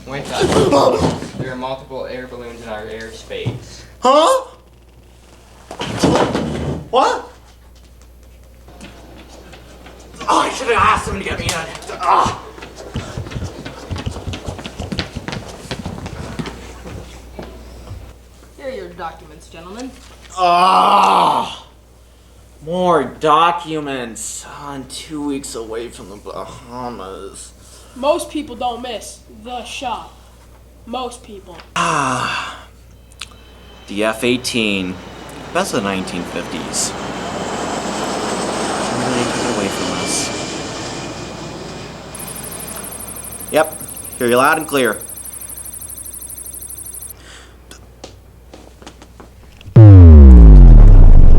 Wake up. There are multiple air balloons in our airspace. Huh? What? Oh, I should have asked him to get me in. Ah. Here are your documents, gentlemen. Ah. More documents. I'm 2 weeks away from the Bahamas. Most people don't miss the shot. Most people. Ah. The F-18. Best of the 1950s. Really took it away from us. Yep. Hear you loud and clear.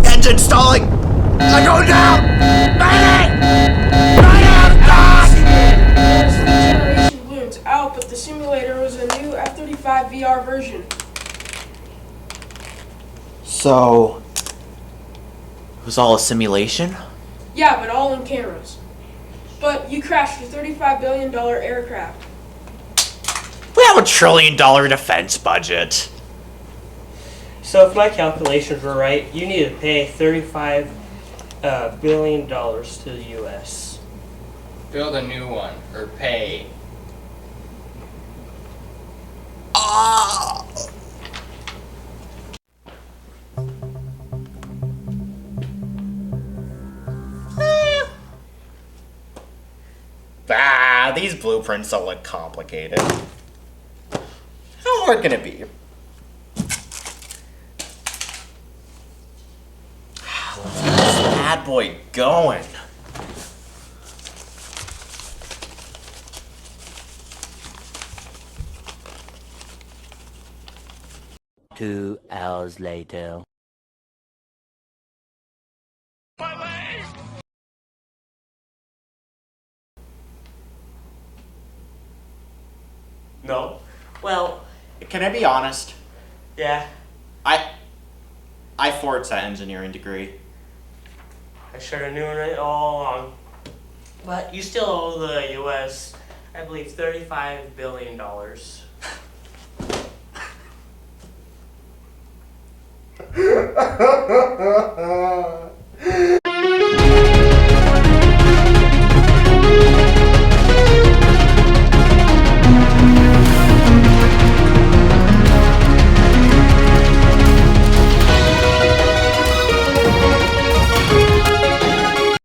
Engine stalling! I'm going down! Melling! There's the generation balloons out, but the simulator was a new F-35 VR version. So, it was all a simulation? Yeah, but all in cameras. But you crashed your $35 billion aircraft. We have $1 trillion defense budget. So if my calculations were right, you need to pay $35 billion to the U.S. Build a new one, or pay. These blueprints don't look complicated. How hard can it be? Let's get this bad boy going. Two hours later. No. Well, can I be honest? Yeah, I forged that engineering degree. I should have known it all along. But you still owe the U.S., I believe, $35 billion.